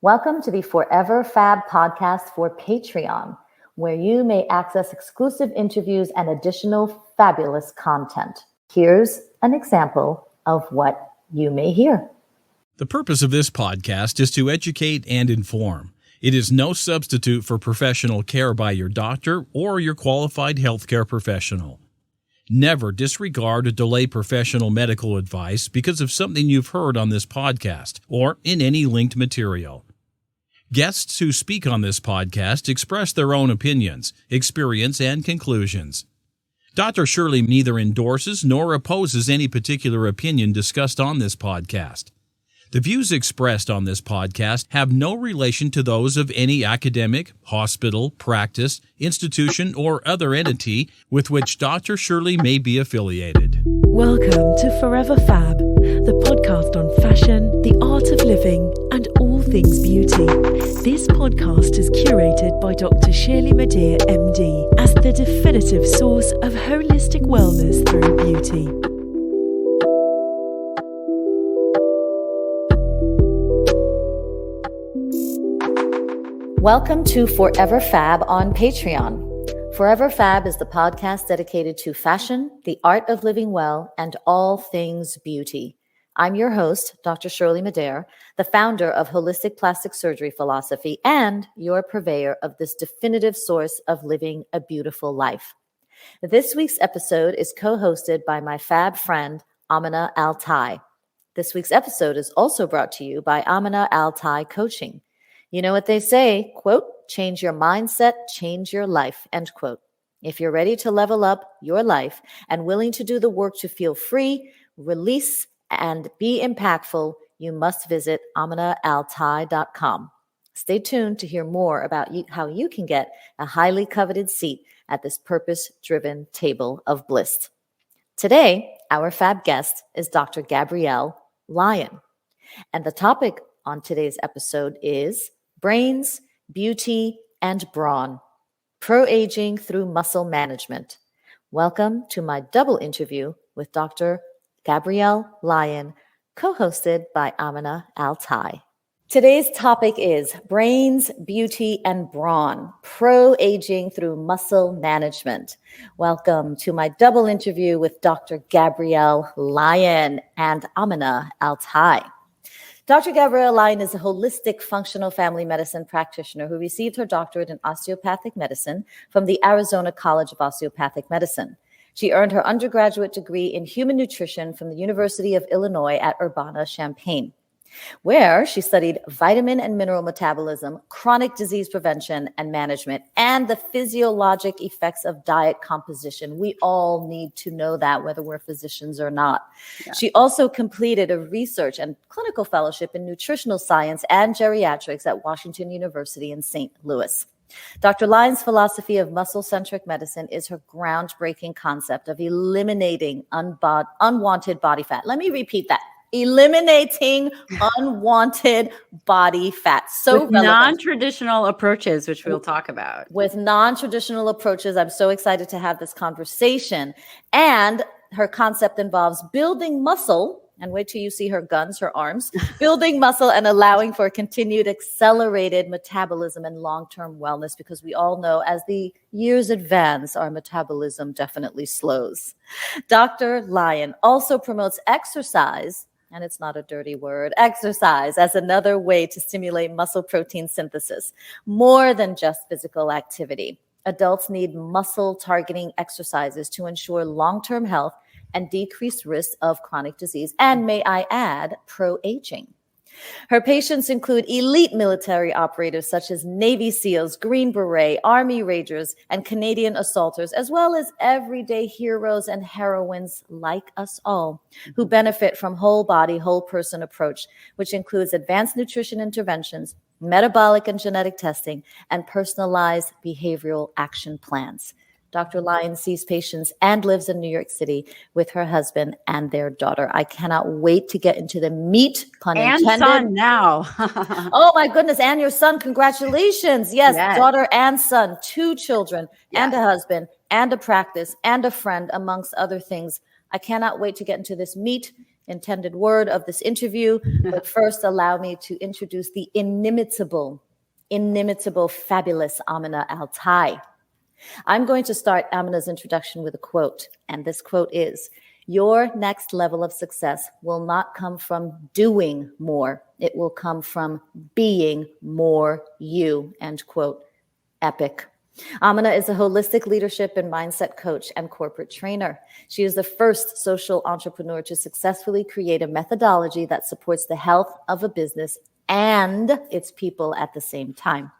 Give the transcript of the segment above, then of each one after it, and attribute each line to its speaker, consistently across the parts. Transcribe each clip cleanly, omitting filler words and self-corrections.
Speaker 1: Welcome to the Forever Fab podcast for Patreon, where you may access exclusive interviews and additional fabulous content. Here's an example of what you may hear.
Speaker 2: The purpose of this podcast is to educate and inform. It is no substitute for professional care by your doctor or your qualified healthcare professional. Never disregard or delay professional medical advice because of something you've heard on this podcast or in any linked material. Guests who speak on this podcast express their own opinions, experience, and conclusions. Dr. Shirley neither endorses nor opposes any particular opinion discussed on this podcast. The views expressed on this podcast have no relation to those of any academic, hospital, practice, institution, or other entity with which Dr. Shirley may be affiliated.
Speaker 3: Welcome to Forever Fab, the podcast on fashion, the art of living, and all things beauty. This podcast is curated by Dr. Shirley Madere, MD, as the definitive source of holistic wellness through beauty.
Speaker 1: Welcome to Forever Fab on Patreon. Forever Fab is the podcast dedicated to fashion, the art of living well, and all things beauty. I'm your host, Dr. Shirley Madere, the founder of Holistic Plastic Surgery Philosophy and your purveyor of this definitive source of living a beautiful life. This week's episode is co-hosted by my fab friend, Amina Altai. This week's episode is also brought to you by Amina Altai Coaching. You know what they say, quote, change your mindset, change your life, end quote. If you're ready to level up your life and willing to do the work to feel free, release, and be impactful, you must visit AminaAltai.com. Stay tuned to hear more about how you can get a highly coveted seat at this purpose-driven table of bliss. Today, our fab guest is Dr. Gabrielle Lyon, and the topic on today's episode is brains, beauty, and brawn, pro-aging through muscle management. Welcome to my double interview with Dr. Gabrielle Lyon, co-hosted by Amina Altai. Today's topic is brains, beauty, and brawn, pro-aging through muscle management. Welcome to my double interview with Dr. Gabrielle Lyon and Amina Altai. Dr. Gabrielle Lyon is a holistic functional family medicine practitioner who received her doctorate in osteopathic medicine from the Arizona College of Osteopathic Medicine. She earned her undergraduate degree in human nutrition from the University of Illinois at Urbana-Champaign, where she studied vitamin and mineral metabolism, chronic disease prevention and management, and the physiologic effects of diet composition. We all need to know that, whether we're physicians or not. Yeah. She also completed a research and clinical fellowship in nutritional science and geriatrics at Washington University in St. Louis. Dr. Lyon's philosophy of muscle-centric medicine is her groundbreaking concept of eliminating unwanted body fat. Let me repeat that. Eliminating unwanted body fat. So
Speaker 4: with non-traditional approaches, which we'll talk about.
Speaker 1: With non-traditional approaches, I'm so excited to have this conversation. And her concept involves building muscle, and wait till you see her guns, her arms, building muscle and allowing for continued accelerated metabolism and long-term wellness, because we all know as the years advance, our metabolism definitely slows. Dr. Lyon also promotes exercise, and it's not a dirty word, exercise as another way to stimulate muscle protein synthesis, more than just physical activity. Adults need muscle targeting exercises to ensure long-term health and decreased risk of chronic disease, and may I add, pro-aging. Her patients include elite military operatives such as Navy SEALs, Green Beret, Army Rangers, and Canadian assaulters, as well as everyday heroes and heroines like us all, who benefit from whole body, whole person approach, which includes advanced nutrition interventions, metabolic and genetic testing, and personalized behavioral action plans. Dr. Lyon sees patients and lives in New York City with her husband and their daughter. I cannot wait to get into the meat, pun intended.
Speaker 4: And son now.
Speaker 1: Oh my goodness, and your son, congratulations. Yes, daughter and son, 2 children, and a husband, and a practice, and a friend, amongst other things. I cannot wait to get into this meat intended word of this interview. But first, allow me to introduce the inimitable, fabulous Amina Altai. I'm going to start Amina's introduction with a quote, and this quote is, "Your next level of success will not come from doing more. It will come from being more you," end quote. Epic. Amina is a holistic leadership and mindset coach and corporate trainer. She is the first social entrepreneur to successfully create a methodology that supports the health of a business and its people at the same time.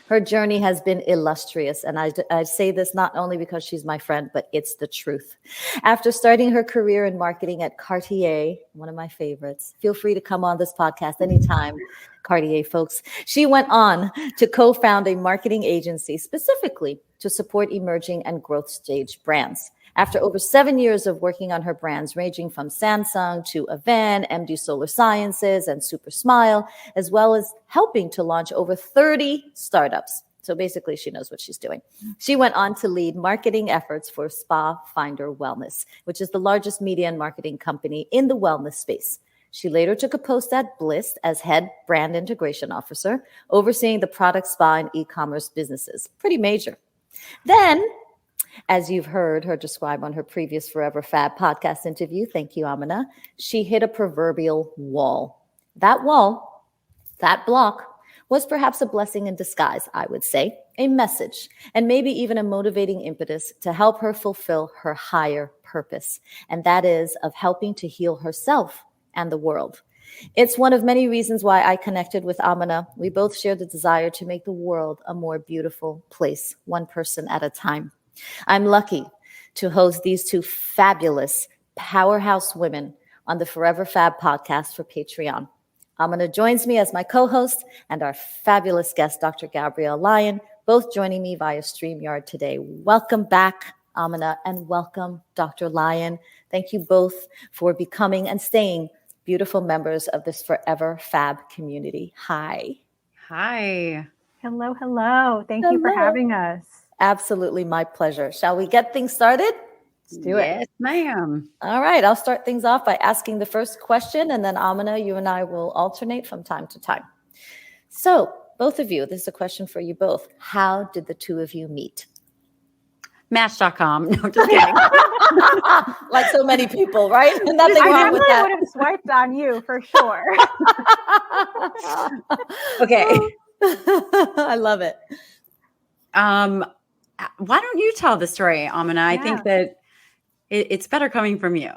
Speaker 1: Her journey has been illustrious, and I say this not only because she's my friend, but it's the truth. After starting her career in marketing at Cartier, one of my favorites, feel free to come on this podcast anytime, Cartier folks. She went on to co-found a marketing agency specifically to support emerging and growth stage brands. After over 7 years of working on her brands, ranging from Samsung to Avan, MD Solar Sciences, and Super Smile, as well as helping to launch over 30 startups. So basically, she knows what she's doing. She went on to lead marketing efforts for Spa Finder Wellness, which is the largest media and marketing company in the wellness space. She later took a post at Bliss as head brand integration officer, overseeing the product, spa, and e-commerce businesses. Pretty major. Then, as you've heard her describe on her previous Forever Fab podcast interview, thank you, Amina, she hit a proverbial wall. That wall, that block, was perhaps a blessing in disguise, I would say, a message, and maybe even a motivating impetus to help her fulfill her higher purpose, and that is of helping to heal herself and the world. It's one of many reasons why I connected with Amina. We both share the desire to make the world a more beautiful place, one person at a time. I'm lucky to host these two fabulous powerhouse women on the Forever Fab podcast for Patreon. Amina joins me as my co-host, and our fabulous guest, Dr. Gabrielle Lyon, both joining me via StreamYard today. Welcome back, Amina, and welcome, Dr. Lyon. Thank you both for becoming and staying beautiful members of this Forever Fab community. Hi.
Speaker 4: Hi.
Speaker 5: Hello, hello. Thank you for having us.
Speaker 1: Absolutely, my pleasure. Shall we get things started?
Speaker 5: Let's do it.
Speaker 4: Yes, ma'am.
Speaker 1: All right, I'll start things off by asking the first question, and then Amina, you and I will alternate from time to time. So, both of you, this is a question for you both. How did the two of you meet?
Speaker 4: Match.com. No, just kidding.
Speaker 1: Like so many people, right? Nothing wrong with that.
Speaker 5: I definitely would have swiped on you for sure.
Speaker 4: Okay.
Speaker 1: I love it.
Speaker 4: Why don't you tell the story, Amina? I think that it's better coming from you.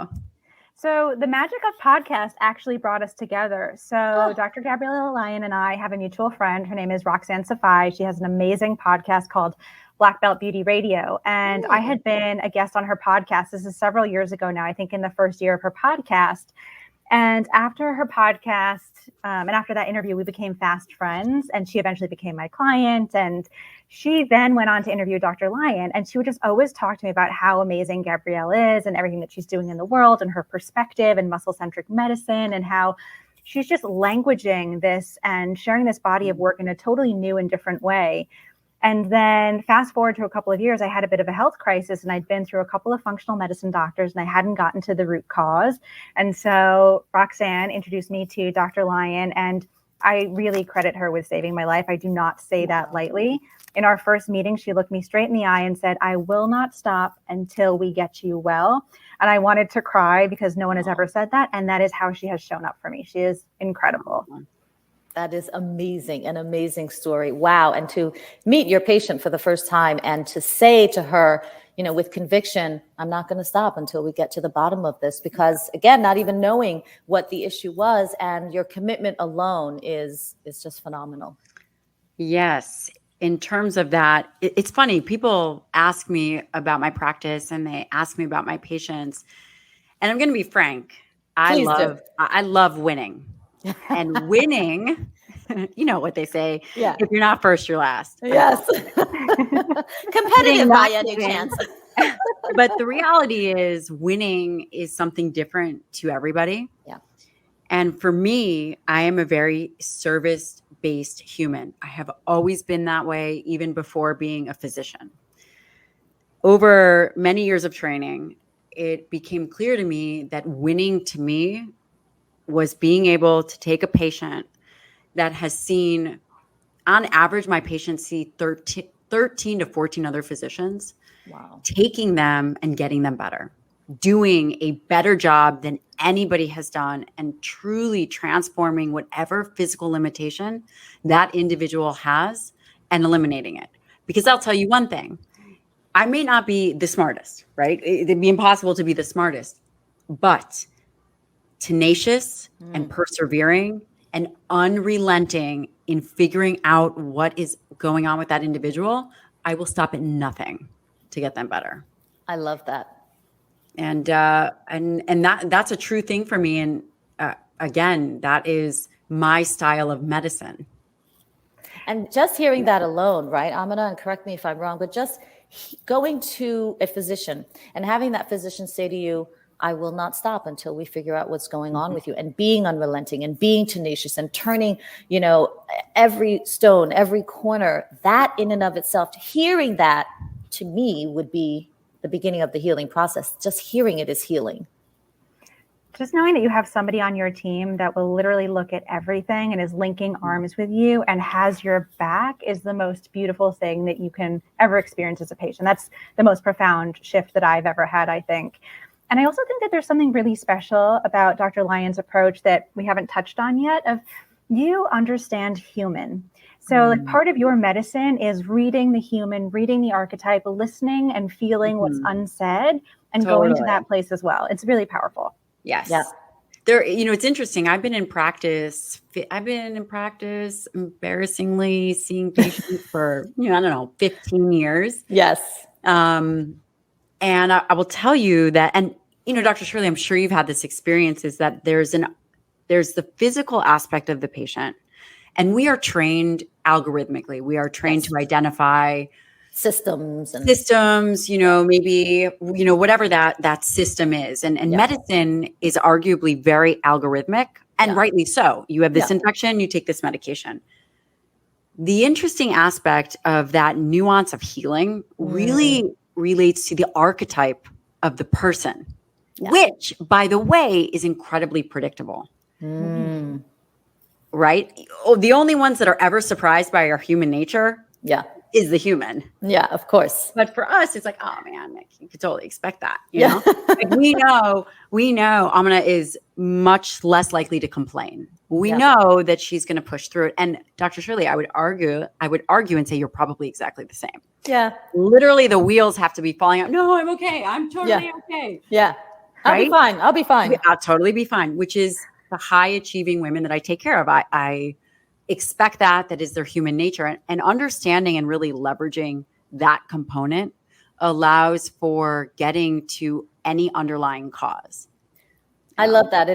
Speaker 5: So the magic of podcast actually brought us together. So Dr. Gabrielle Lyon and I have a mutual friend. Her name is Roxanne Safai. She has an amazing podcast called Black Belt Beauty Radio. And I had been a guest on her podcast. This is several years ago now, I think in the first year of her podcast. And after her podcast, and after that interview, we became fast friends, and she eventually became my client. And she then went on to interview Dr. Lyon, and she would just always talk to me about how amazing Gabrielle is and everything that she's doing in the world and her perspective and muscle-centric medicine, and how she's just languaging this and sharing this body of work in a totally new and different way. And then fast forward to a couple of years, I had a bit of a health crisis, and I'd been through a couple of functional medicine doctors, and I hadn't gotten to the root cause. And so Roxanne introduced me to Dr. Lyon, and I really credit her with saving my life. I do not say that lightly. In our first meeting, she looked me straight in the eye and said, "I will not stop until we get you well." And I wanted to cry because no one has ever said that. And that is how she has shown up for me. She is incredible.
Speaker 1: That is amazing, an amazing story. Wow. And to meet your patient for the first time and to say to her, you know, with conviction, "I'm not going to stop until we get to the bottom of this," because again, not even knowing what the issue was, and your commitment alone is just phenomenal.
Speaker 4: Yes. In terms of that, it's funny. People ask me about my practice and they ask me about my patients. And I'm going to be frank. I love winning. And winning, you know what they say.
Speaker 1: Yeah.
Speaker 4: If you're not first, you're last.
Speaker 1: Yes. Competitive by any chance.
Speaker 4: But the reality is winning is something different to everybody.
Speaker 1: Yeah.
Speaker 4: And for me, I am a very service-based human. I have always been that way, even before being a physician. Over many years of training, it became clear to me that winning to me was being able to take a patient that has seen, on average, my patients see 13 to 14 other physicians.
Speaker 1: Wow.
Speaker 4: Taking them and getting them better, doing a better job than anybody has done, and truly transforming whatever physical limitation that individual has and eliminating it. Because I'll tell you one thing, I may not be the smartest, right? It'd be impossible to be the smartest, but tenacious and persevering and unrelenting in figuring out what is going on with that individual, I will stop at nothing to get them better.
Speaker 1: I love that.
Speaker 4: And that's a true thing for me. And again, that is my style of medicine.
Speaker 1: And just hearing that alone, right, Amina, and correct me if I'm wrong, but just going to a physician and having that physician say to you, I will not stop until we figure out what's going on with you, and being unrelenting and being tenacious and turning, every stone, every corner, that in and of itself, hearing that to me would be the beginning of the healing process. Just hearing it is healing.
Speaker 5: Just knowing that you have somebody on your team that will literally look at everything and is linking arms with you and has your back is the most beautiful thing that you can ever experience as a patient. That's the most profound shift that I've ever had, I think. And I also think that there's something really special about Dr. Lyon's approach that we haven't touched on yet, of you understand human. So like part of your medicine is reading the human, reading the archetype, listening and feeling what's unsaid, and going to that place as well. It's really powerful.
Speaker 4: Yes.
Speaker 1: Yeah.
Speaker 4: There, it's interesting. I've been in practice embarrassingly seeing patients for, 15 years.
Speaker 1: Yes.
Speaker 4: And I will tell you that, and, Dr. Shirley, I'm sure you've had this experience, is that there's the physical aspect of the patient, and we are trained algorithmically. We are trained to identify
Speaker 1: systems,
Speaker 4: maybe, whatever that system is. And medicine is arguably very algorithmic, and rightly so. You have this infection, you take this medication. The interesting aspect of that nuance of healing really relates to the archetype of the person, which, by the way, is incredibly predictable. Right? The only ones that are ever surprised by our human nature is the human.
Speaker 1: Yeah, of course.
Speaker 4: But for us, it's like, oh man, Nick, you could totally expect that. You know, like we know Amina is much less likely to complain. We know that she's going to push through it. And Dr. Shirley, I would argue and say you're probably exactly the same.
Speaker 1: Yeah.
Speaker 4: Literally the wheels have to be falling out. No, I'm okay. I'm totally okay.
Speaker 1: Yeah. I'll be fine.
Speaker 4: I'll totally be fine, which is the high achieving women that I take care of. I expect that is their human nature, and understanding and really leveraging that component allows for getting to any underlying cause.
Speaker 1: I love that.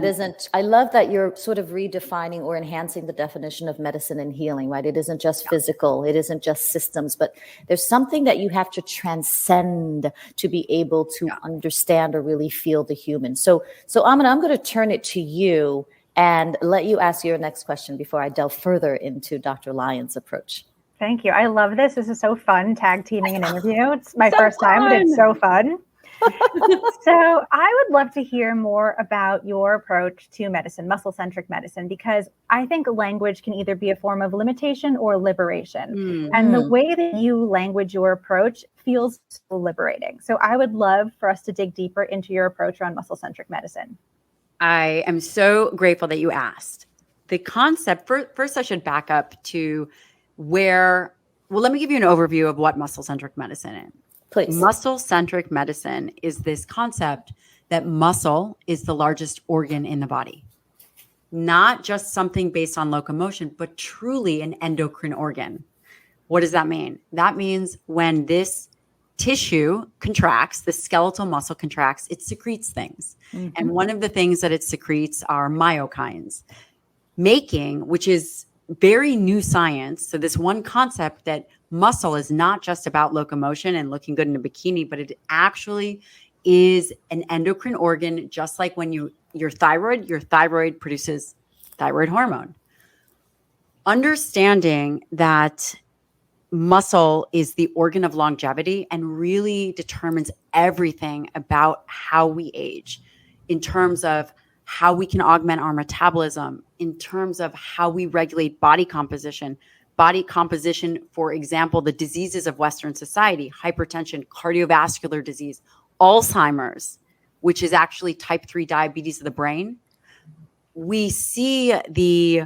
Speaker 1: I love that you're sort of redefining or enhancing the definition of medicine and healing, right? It isn't just physical. It isn't just systems, but there's something that you have to transcend to be able to understand or really feel the human. So Amina, I'm going to turn it to you and let you ask your next question before I delve further into Dr. Lyon's approach.
Speaker 5: Thank you. I love this. This is so fun, tag teaming an interview. It's my first time, but it's so fun. So I would love to hear more about your approach to medicine, muscle-centric medicine, because I think language can either be a form of limitation or liberation. And the way that you language your approach feels so liberating. So I would love for us to dig deeper into your approach around muscle-centric medicine.
Speaker 4: I am so grateful that you asked. The concept, first I should back up to let me give you an overview of what muscle-centric medicine is.
Speaker 1: Please.
Speaker 4: Muscle-centric medicine is this concept that muscle is the largest organ in the body. Not just something based on locomotion, but truly an endocrine organ. What does that mean? That means when this tissue contracts, the skeletal muscle contracts, it secretes things. And one of the things that it secretes are myokines, which is very new science. So this one concept that muscle is not just about locomotion and looking good in a bikini, but it actually is an endocrine organ, just like when your thyroid produces thyroid hormone. Understanding that muscle is the organ of longevity and really determines everything about how we age in terms of how we can augment our metabolism, in terms of how we regulate body composition. Body composition, for example, the diseases of Western society, hypertension, cardiovascular disease, Alzheimer's, which is actually type 3 diabetes of the brain. We see the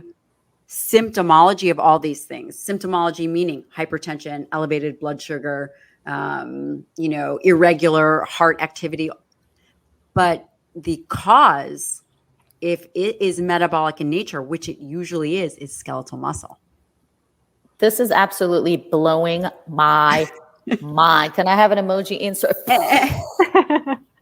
Speaker 4: symptomology of all these things. Symptomology meaning hypertension, elevated blood sugar, irregular heart activity. But the cause, if it is metabolic in nature, which it usually is skeletal muscle.
Speaker 1: This is absolutely blowing my mind. Can I have an emoji insert?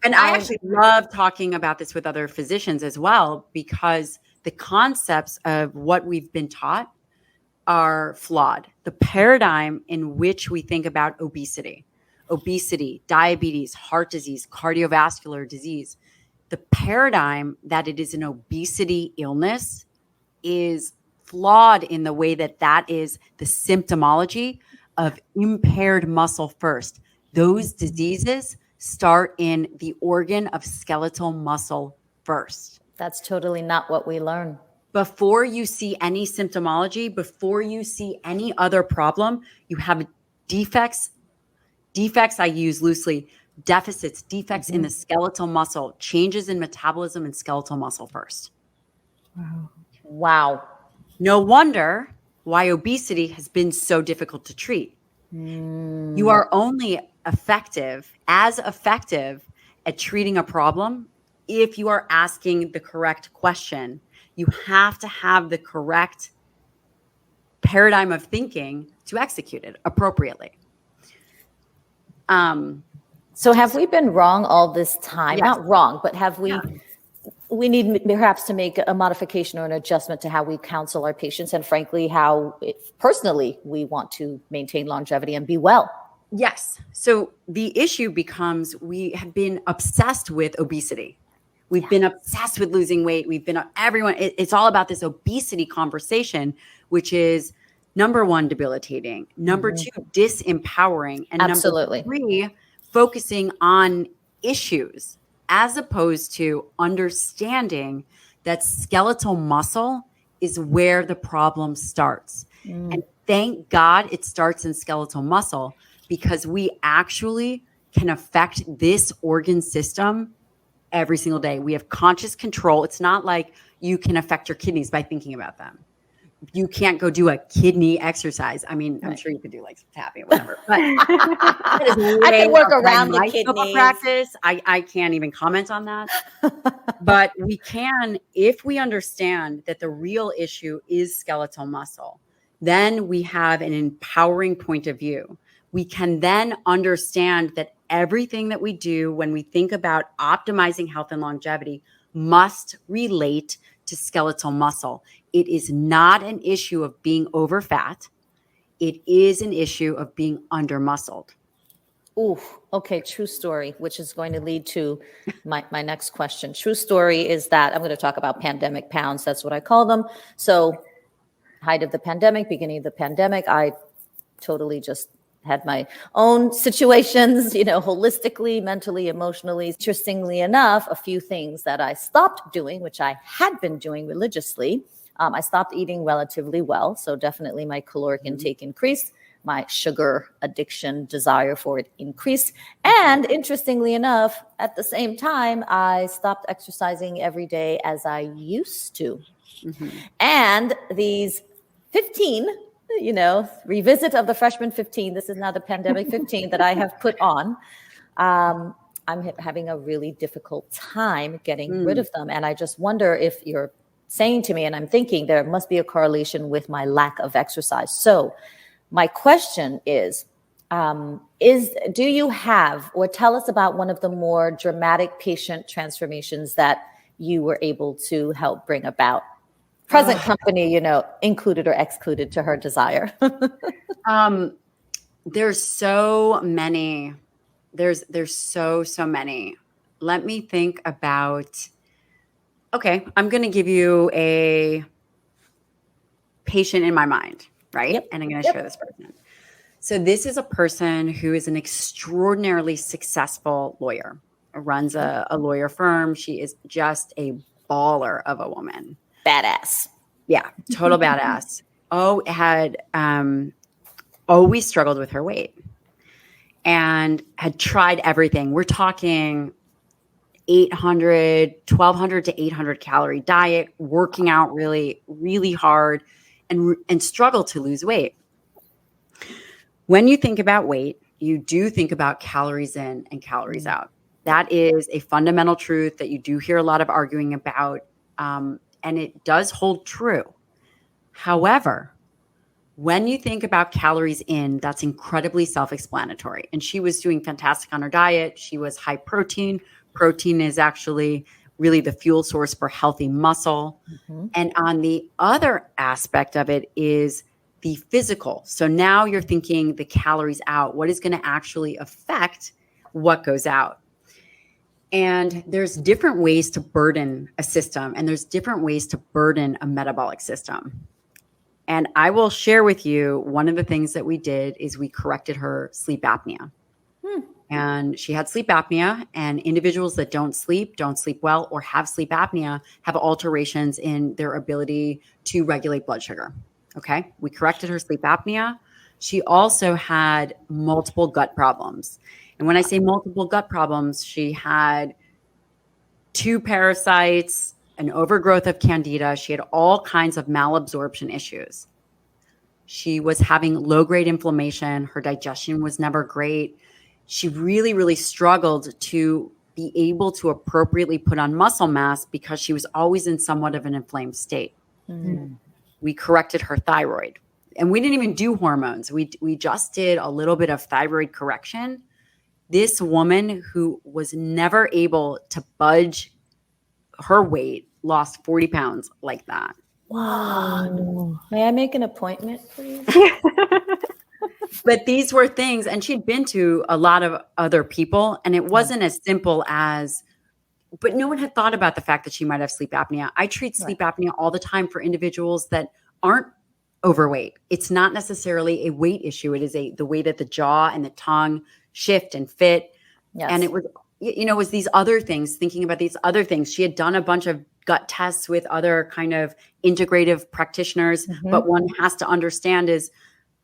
Speaker 4: And I actually love talking about this with other physicians as well, because the concepts of what we've been taught are flawed. The paradigm in which we think about obesity, diabetes, heart disease, cardiovascular disease, the paradigm that it is an obesity illness is flawed in the way that is the symptomology of impaired muscle first. Those diseases start in the organ of skeletal muscle first.
Speaker 1: That's totally not what we learn.
Speaker 4: Before you see any symptomology, before you see any other problem, you have defects. Defects I use loosely, defects in the skeletal muscle, changes in metabolism and skeletal muscle first.
Speaker 1: Wow.
Speaker 4: No wonder why obesity has been so difficult to treat. You are only effective at treating a problem if you are asking the correct question. You have to have the correct paradigm of thinking to execute it appropriately.
Speaker 1: So have we been wrong all this time?
Speaker 4: Yes.
Speaker 1: Not wrong, but have we?
Speaker 4: Yeah.
Speaker 1: We need perhaps to make a modification or an adjustment to how we counsel our patients, and frankly, how personally we want to maintain longevity and be well.
Speaker 4: Yes. So the issue becomes we have been obsessed with obesity. We've been obsessed with losing weight. It's all about this obesity conversation, which is number one, debilitating, number two, disempowering, and
Speaker 1: Absolutely.
Speaker 4: number three, focusing on issues as opposed to understanding that skeletal muscle is where the problem starts. And thank God it starts in skeletal muscle, because we actually can affect this organ system every single day. We have conscious control. It's not like you can affect your kidneys by thinking about them. You can't go do a kidney exercise. I mean, I'm sure you could do like some tapping or whatever, but
Speaker 1: I can work around the kidneys.
Speaker 4: Practice. I can't even comment on that. But we can, if we understand that the real issue is skeletal muscle, then we have an empowering point of view. We can then understand that everything that we do when we think about optimizing health and longevity must relate to skeletal muscle. It is not an issue of being over fat. It is an issue of being under muscled.
Speaker 1: Ooh, okay. True story, which is going to lead to my next question. True story is that I'm going to talk about pandemic pounds. That's what I call them. So height of the pandemic, beginning of the pandemic, I totally just had my own situations, holistically, mentally, emotionally. Interestingly enough, a few things that I stopped doing, which I had been doing religiously. I stopped eating relatively well. So definitely my caloric intake increased. My sugar addiction, desire for it increased. And interestingly enough, at the same time, I stopped exercising every day as I used to. And these 15, revisit of the freshman 15, this is now the pandemic 15 that I have put on. I'm having a really difficult time getting rid of them. And I just wonder if you're saying to me, and I'm thinking there must be a correlation with my lack of exercise. So my question is do you have, or tell us about one of the more dramatic patient transformations that you were able to help bring about? Present company, included or excluded to her desire.
Speaker 4: There's so many. There's so many. Let me think about. Okay, I'm going to give you a patient in my mind, right?
Speaker 1: Yep.
Speaker 4: And I'm going to share this person. So this is a person who is an extraordinarily successful lawyer, runs a lawyer firm. She is just a baller of a woman.
Speaker 1: Badass.
Speaker 4: Yeah, total badass. Had always struggled with her weight and had tried everything. We're talking 1,200 to 800 calorie diet, working out really, really hard and struggled to lose weight. When you think about weight, you do think about calories in and calories out. That is a fundamental truth that you do hear a lot of arguing about, and it does hold true. However, when you think about calories in, that's incredibly self-explanatory. And she was doing fantastic on her diet. She was high protein. Protein is actually really the fuel source for healthy muscle. Mm-hmm. And on the other aspect of it is the physical. So now you're thinking the calories out, what is going to actually affect what goes out? And there's different ways to burden a system, and there's different ways to burden a metabolic system. And I will share with you, one of the things that we did is we corrected her sleep apnea. And she had sleep apnea, and individuals that don't sleep well, or have sleep apnea have alterations in their ability to regulate blood sugar. Okay. We corrected her sleep apnea. She also had multiple gut problems. And when I say multiple gut problems, she had 2 parasites, an overgrowth of candida. She had all kinds of malabsorption issues. She was having low-grade inflammation. Her digestion was never great. She really, really struggled to be able to appropriately put on muscle mass because she was always in somewhat of an inflamed state. Mm-hmm. We corrected her thyroid. And we didn't even do hormones. We just did a little bit of thyroid correction. This woman who was never able to budge her weight lost 40 pounds like that.
Speaker 1: Wow. May I make an appointment, please?
Speaker 4: But these were things, and she'd been to a lot of other people, and it wasn't as simple as, but no one had thought about the fact that she might have sleep apnea. I treat sleep apnea all the time for individuals that aren't overweight. It's not necessarily a weight issue. It is the way that the jaw and the tongue shift and fit. Yes. And it was these other things, thinking about these other things. She had done a bunch of gut tests with other kind of integrative practitioners, but one has to understand is,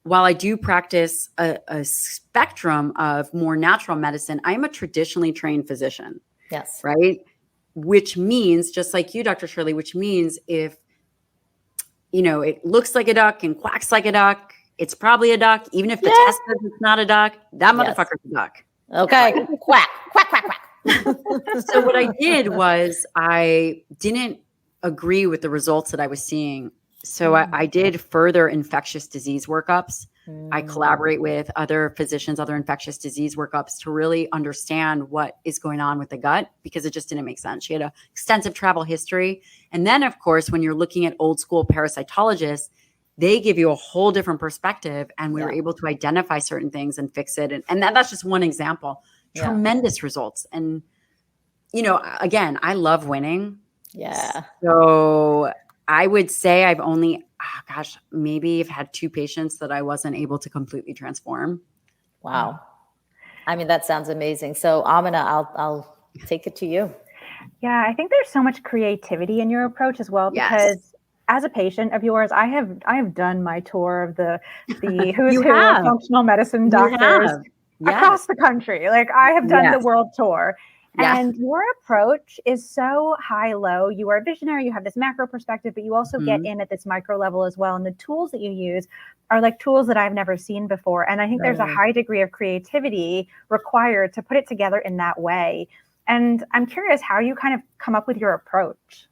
Speaker 4: while I do practice a spectrum of more natural medicine, I am a traditionally trained physician.
Speaker 1: Yes. Right.
Speaker 4: Which means, just like you, Dr. Shirley, which means if, it looks like a duck and quacks like a duck, it's probably a duck. Even if the test says it's not a duck, that motherfucker's a duck.
Speaker 1: Okay. Quack, quack, quack, quack.
Speaker 4: So what I did was I didn't agree with the results that I was seeing. So I did further infectious disease workups. I collaborate with other physicians, other infectious disease workups to really understand what is going on with the gut, because it just didn't make sense. She had an extensive travel history. And then, of course, when you're looking at old school parasitologists, they give you a whole different perspective, and we were able to identify certain things and fix it. And that's just one example. Tremendous results. And, again, I love winning.
Speaker 1: Yeah.
Speaker 4: So I would say I've only, maybe I've had 2 patients that I wasn't able to completely transform.
Speaker 1: Wow. I mean, that sounds amazing. So Amina, I'll take it to you.
Speaker 5: Yeah, I think there's so much creativity in your approach as well, because as a patient of yours, I have done my tour of the who's who of functional medicine doctors across the country. Like, I have done the world tour. And your approach is so high-low. You are visionary. You have this macro perspective, but you also get in at this micro level as well. And the tools that you use are like tools that I've never seen before. And I think there's a high degree of creativity required to put it together in that way. And I'm curious how you kind of come up with your approach.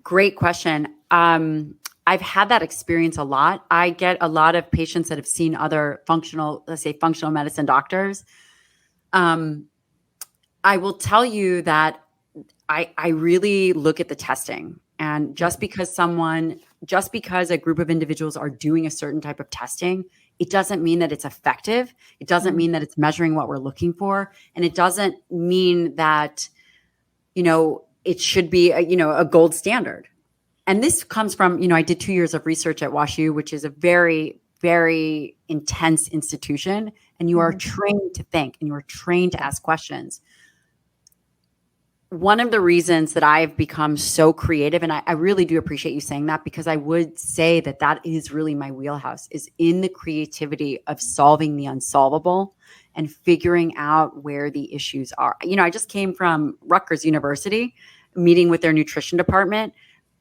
Speaker 4: Great question. I've had that experience a lot. I get a lot of patients that have seen other functional medicine doctors. I will tell you that I really look at the testing, and just because a group of individuals are doing a certain type of testing, it doesn't mean that it's effective. It doesn't mean that it's measuring what we're looking for. And it doesn't mean that, it should be a gold standard. And this comes from, I did 2 years of research at WashU, which is a very very intense institution, and you are trained to think and you are trained to ask questions. One of the reasons that I've become so creative, and I really do appreciate you saying that, because I would say that that is really my wheelhouse, is in the creativity of solving the unsolvable and figuring out where the issues are. I just came from Rutgers University, meeting with their nutrition department,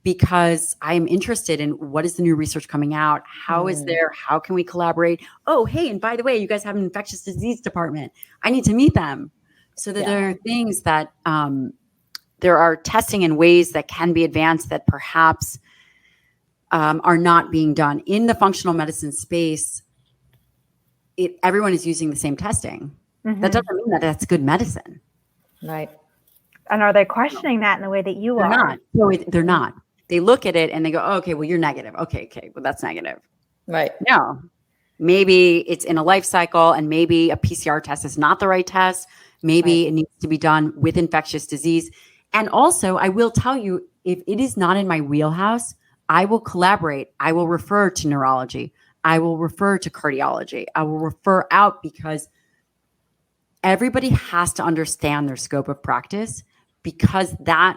Speaker 4: because I'm interested in what is the new research coming out? How can we collaborate? Oh, hey, and by the way, you guys have an infectious disease department. I need to meet them. So that there are things that there are testing and ways that can be advanced that perhaps are not being done. In the functional medicine space, everyone is using the same testing. That doesn't mean that that's good medicine.
Speaker 1: Right.
Speaker 5: And are they questioning that in the way that you are?
Speaker 4: Not. No, they're not. They look at it and they go, oh, okay, well, you're negative. Okay, well, that's negative.
Speaker 1: Right.
Speaker 4: No. Maybe it's in a life cycle, and maybe a PCR test is not the right test. Maybe it needs to be done with infectious disease. And also, I will tell you, if it is not in my wheelhouse, I will collaborate. I will refer to neurology. I will refer to cardiology. I will refer out, because everybody has to understand their scope of practice, because that,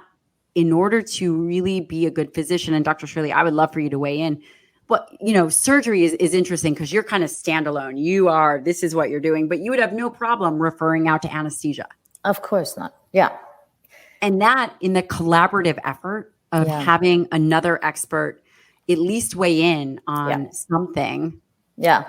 Speaker 4: in order to really be a good physician, and Dr. Shirley, I would love for you to weigh in. But, surgery is interesting because you're kind of standalone. This is what you're doing, but you would have no problem referring out to anesthesia.
Speaker 1: Of course not. Yeah.
Speaker 4: And that, in the collaborative effort of having another expert at least weigh in on something. Yeah.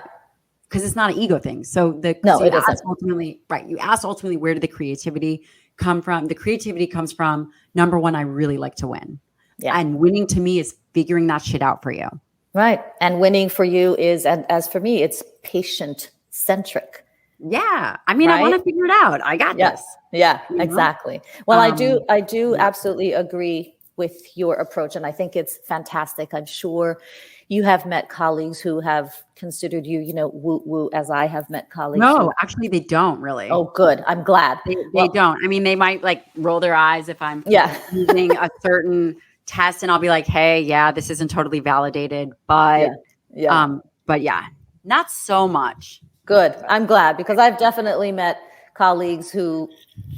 Speaker 4: Because it's not an ego thing. So it isn't. You ask ultimately, where did the creativity come from? The creativity comes from, number one, I really like to win. Yeah. And winning to me is figuring that shit out for you.
Speaker 1: Right. And winning for you is, and as for me, it's patient-centric.
Speaker 4: Yeah. I mean, I want to figure it out. I got this.
Speaker 1: Yeah, exactly. Well, I do absolutely agree with your approach. And I think it's fantastic. I'm sure you have met colleagues who have considered you, woo-woo, as I have met colleagues.
Speaker 4: No, actually they don't really.
Speaker 1: Oh, good. I'm glad.
Speaker 4: They don't. I mean, they might roll their eyes if I'm using a certain test, and I'll be like, hey, this isn't totally validated, but not so much.
Speaker 1: Good. I'm glad, because I've definitely met colleagues who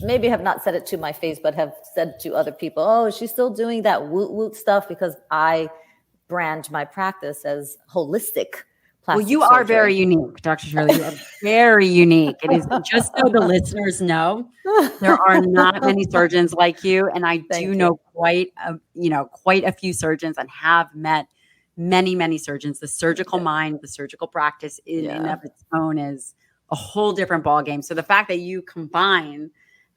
Speaker 1: maybe have not said it to my face, but have said to other people, oh, she's still doing that woot stuff, because I brand my practice as holistic plastic
Speaker 4: you
Speaker 1: surgery.
Speaker 4: Are very unique, Dr. Shirley. You are very unique. It is, just so the listeners know, there are not many surgeons like you. And I do know quite a few surgeons, and have met many, many surgeons. The surgical mind, the surgical practice in and of its own is a whole different ballgame. So the fact that you combine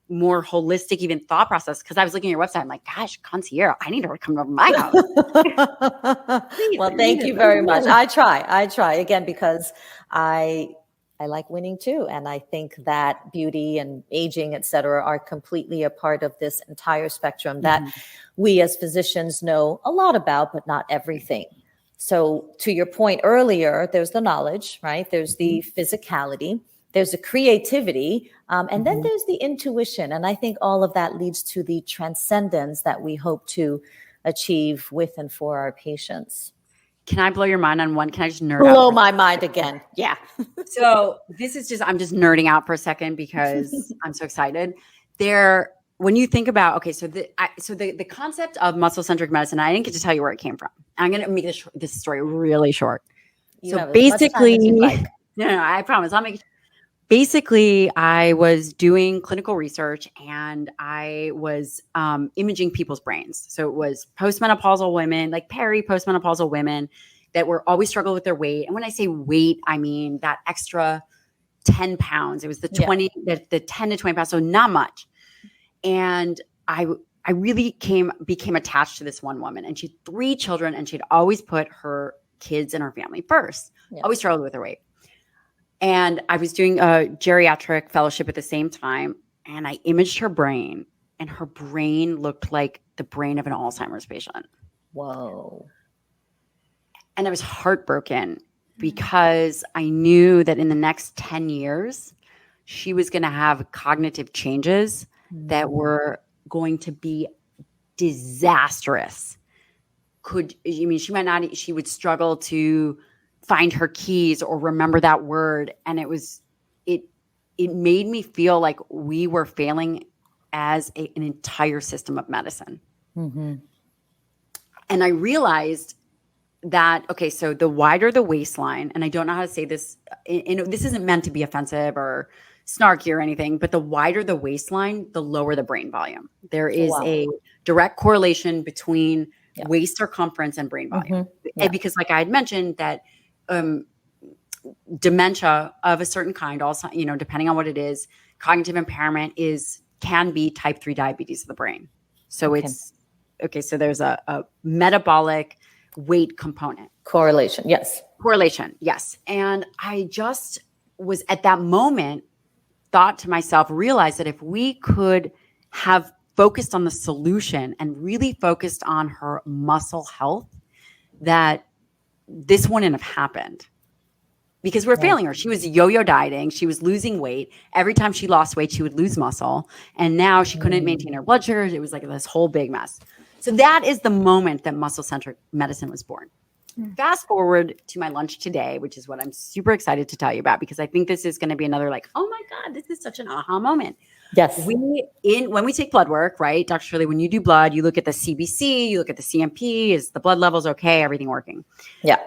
Speaker 4: more holistic, even thought process, because I was looking at your website, I'm like, gosh, concierge, I need her to come over my house.
Speaker 1: Well, thank you very much. I try again, because I like winning too. And I think that beauty and aging, et cetera, are completely a part of this entire spectrum that we as physicians know a lot about, but not everything. So to your point earlier, there's the knowledge, right? There's the physicality, there's the creativity, and then there's the intuition. And I think all of that leads to the transcendence that we hope to achieve with and for our patients.
Speaker 4: Can I blow your mind on one? Can I just nerd out?
Speaker 1: Blow my mind again. Yeah.
Speaker 4: So I'm just nerding out for a second because I'm so excited. When you think about, the concept of muscle-centric medicine, I didn't get to tell you where it came from. I'm going to make this story really short. So basically, no, I promise. Basically, I was doing clinical research, and I was imaging people's brains. So it was postmenopausal women, like postmenopausal women that were always struggle with their weight. And when I say weight, I mean that extra 10 pounds. It was the 10 to 20 pounds, so not much. And I really became attached to this one woman, and she had 3 children, and she'd always put her kids and her family first. Always struggled with her weight. And I was doing a geriatric fellowship at the same time, and I imaged her brain, and her brain looked like the brain of an Alzheimer's patient.
Speaker 1: Whoa.
Speaker 4: And I was heartbroken, because I knew that in the next 10 years, she was going to have cognitive changes that were going to be disastrous. She would struggle to find her keys or remember that word. And it made me feel like we were failing as an entire system of medicine.
Speaker 1: Mm-hmm.
Speaker 4: And I realized that, okay, so the wider the waistline, and I don't know how to say this, this isn't meant to be offensive or snarky or anything, but the wider the waistline, the lower the brain volume. There is a direct correlation between waist circumference and brain volume. Mm-hmm. And because like I had mentioned that dementia of a certain kind, also, depending on what it is, cognitive impairment can be type 3 diabetes of the brain. So so there's a metabolic weight component.
Speaker 1: Correlation, yes.
Speaker 4: And I just was at that moment, thought to myself, realized that if we could have focused on the solution and really focused on her muscle health, that this wouldn't have happened. Because we're failing her. She was yo-yo dieting. She was losing weight. Every time she lost weight, she would lose muscle. And now she couldn't maintain her blood sugars. It was like this whole big mess. So that is the moment that muscle-centric medicine was born. Fast forward to my lunch today, which is what I'm super excited to tell you about, because I think this is going to be another like, oh my God, this is such an aha moment.
Speaker 1: Yes.
Speaker 4: When we take blood work, right, Dr. Shirley, when you do blood, you look at the CBC, you look at the CMP, is the blood levels okay, everything working?
Speaker 1: Yeah.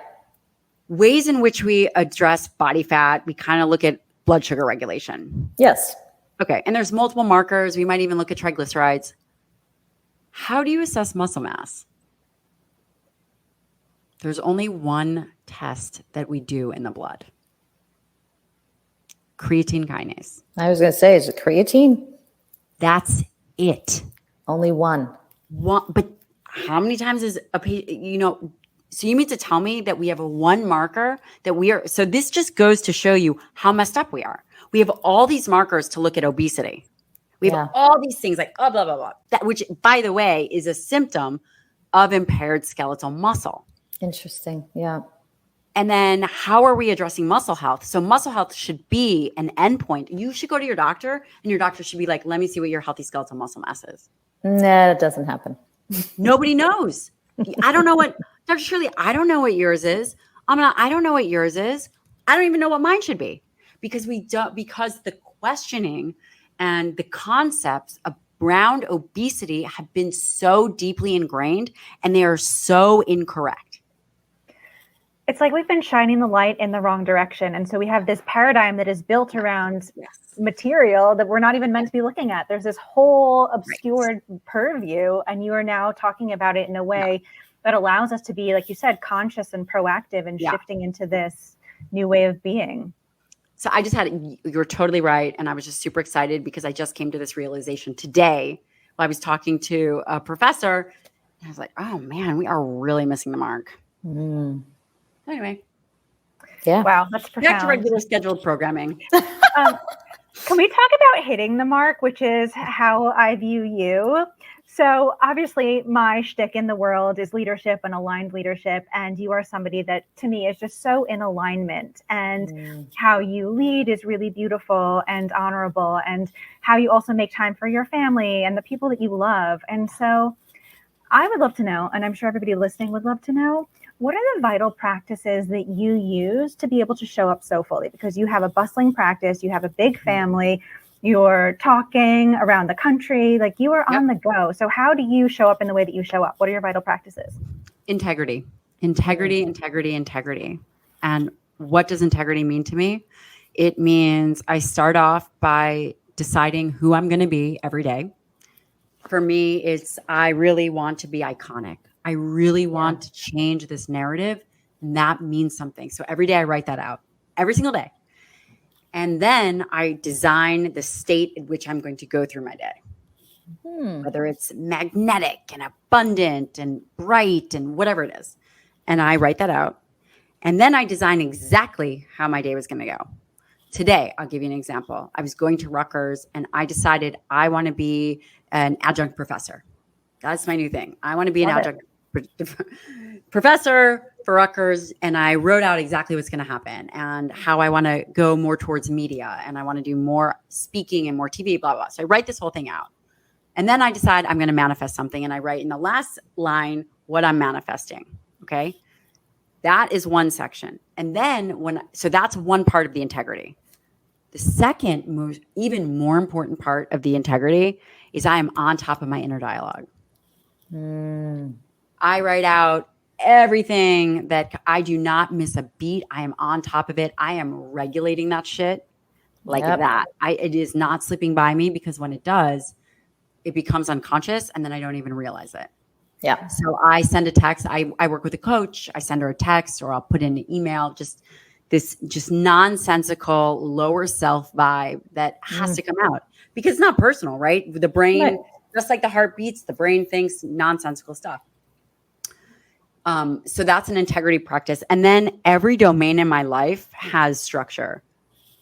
Speaker 4: Ways in which we address body fat, we kind of look at blood sugar regulation.
Speaker 1: Yes.
Speaker 4: Okay. And there's multiple markers. We might even look at triglycerides. How do you assess muscle mass? There's only one test that we do in the blood. Creatine kinase.
Speaker 1: I was going to say, is it creatine?
Speaker 4: That's it.
Speaker 1: Only one.
Speaker 4: But how many times is so you mean to tell me that we have one marker that so this just goes to show you how messed up we are. We have all these markers to look at obesity. We have all these things like, blah, blah, blah. That, which, by the way, is a symptom of impaired skeletal muscle.
Speaker 1: Interesting. Yeah.
Speaker 4: And then how are we addressing muscle health? So muscle health should be an endpoint. You should go to your doctor and your doctor should be like, let me see what your healthy skeletal muscle mass is.
Speaker 1: Nah, it doesn't happen.
Speaker 4: Nobody knows. I don't know what, Dr. Shirley, I don't know what yours is. I don't know what yours is. I don't even know what mine should be because the questioning and the concepts around obesity have been so deeply ingrained and they are so incorrect.
Speaker 5: It's like we've been shining the light in the wrong direction. And so we have this paradigm that is built around material that we're not even meant to be looking at. There's this whole obscured purview, and you are now talking about it in a way that allows us to be, like you said, conscious and proactive and shifting into this new way of being.
Speaker 4: So you're totally right. And I was just super excited because I just came to this realization today while I was talking to a professor. And I was like, oh man, we are really missing the mark.
Speaker 1: Mm.
Speaker 4: Anyway.
Speaker 5: Yeah. Wow. That's profound.
Speaker 4: Back to regular scheduled programming.
Speaker 5: Can we talk about hitting the mark, which is how I view you? So obviously my shtick in the world is leadership and aligned leadership. And you are somebody that to me is just so in alignment, and how you lead is really beautiful and honorable, and how you also make time for your family and the people that you love. And so I would love to know, and I'm sure everybody listening would love to know, what are the vital practices that you use to be able to show up so fully? Because you have a bustling practice, you have a big family, you're talking around the country, like you are on the go. So how do you show up in the way that you show up? What are your vital practices?
Speaker 4: Integrity. And what does integrity mean to me? It means I start off by deciding who I'm going to be every day. For me, I really want to be iconic. I really want to change this narrative, and that means something. So every day I write that out, every single day. And then I design the state in which I'm going to go through my day, whether it's magnetic and abundant and bright and whatever it is. And I write that out. And then I design exactly how my day was going to go. Today, I'll give you an example. I was going to Rutgers and I decided I want to be an adjunct professor. That's my new thing. I want to be an adjunct professor for Rutgers. And I wrote out exactly what's going to happen and how I want to go more towards media. And I want to do more speaking and more TV, blah, blah. So I write this whole thing out. And then I decide I'm going to manifest something. And I write in the last line what I'm manifesting. Okay. That is one section. And then so that's one part of the integrity. The second, even more important part of the integrity is I am on top of my inner dialogue. I write out everything that I do not miss a beat. I am on top of it. I am regulating that shit like that. It is not slipping by me, because when it does, it becomes unconscious and then I don't even realize it.
Speaker 1: Yeah.
Speaker 4: So I send a text. I work with a coach. I send her a text, or I'll put in an email, just nonsensical lower self vibe that has to come out, because it's not personal, right? The brain, just like the heart beats, the brain thinks nonsensical stuff. So that's an integrity practice. And then every domain in my life has structure.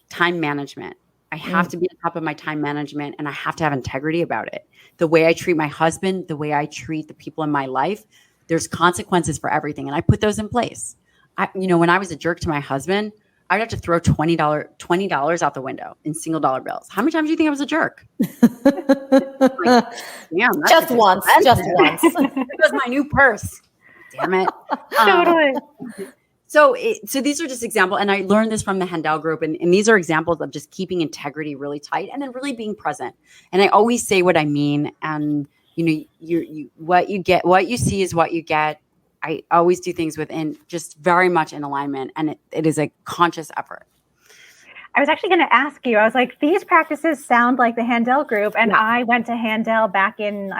Speaker 4: Time management. I have to be on top of my time management, and I have to have integrity about it. The way I treat my husband, the way I treat the people in my life, there's consequences for everything. And I put those in place. When I was a jerk to my husband, I'd have to throw $20 out the window in single dollar bills. How many times do you think I was a jerk? Damn,
Speaker 1: just once.
Speaker 4: It was my new purse. Damn it.
Speaker 5: Totally.
Speaker 4: So these are just examples, and I learned this from the Handel group, and these are examples of just keeping integrity really tight and then really being present. And I always say what I mean, and you what you see is what you get. I always do things within just very much in alignment, and it is a conscious effort.
Speaker 5: I was actually going to ask you, I was like, these practices sound like the Handel group. And I went to Handel back in,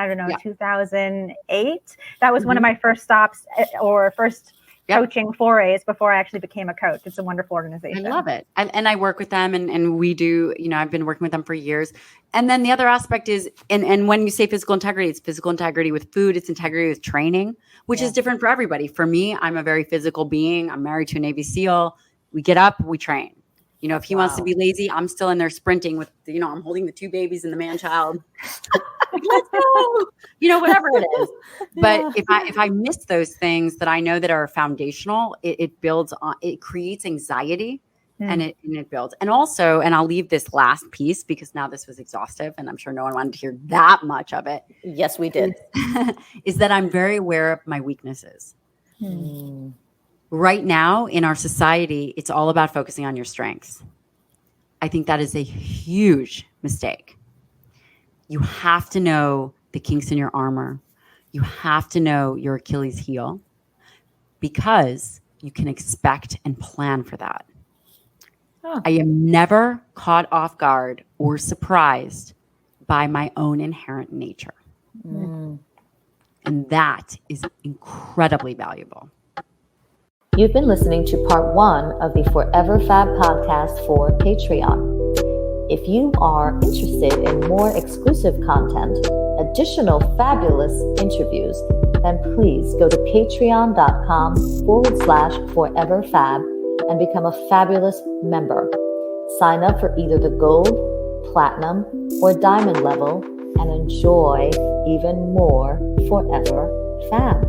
Speaker 5: 2008. That was one of my first stops or first coaching forays before I actually became a coach. It's a wonderful organization.
Speaker 4: I love it. And I work with them, and we do, I've been working with them for years. And then the other aspect is, and when you say physical integrity, it's physical integrity with food, it's integrity with training, which is different for everybody. For me, I'm a very physical being. I'm married to a Navy SEAL. We get up, we train. If he wants to be lazy, I'm still in there sprinting with, I'm holding the 2 babies and the man-child. Let's go, whatever it is. But if I miss those things that I know that are foundational, it builds on, it creates anxiety and it builds. And also, and I'll leave this last piece because now this was exhaustive and I'm sure no one wanted to hear that much of it.
Speaker 1: Yes, we did.
Speaker 4: Is that I'm very aware of my weaknesses. Right now in our society, it's all about focusing on your strengths. I think that is a huge mistake. You have to know the kinks in your armor. You have to know your Achilles heel, because you can expect and plan for that. I am never caught off guard or surprised by my own inherent nature. And that is incredibly valuable.
Speaker 1: You've been listening to part 1 of the Forever Fab podcast for Patreon. If you are interested in more exclusive content, additional fabulous interviews, then please go to patreon.com/foreverfab and become a fabulous member. Sign up for either the gold, platinum, or diamond level and enjoy even more Forever Fab.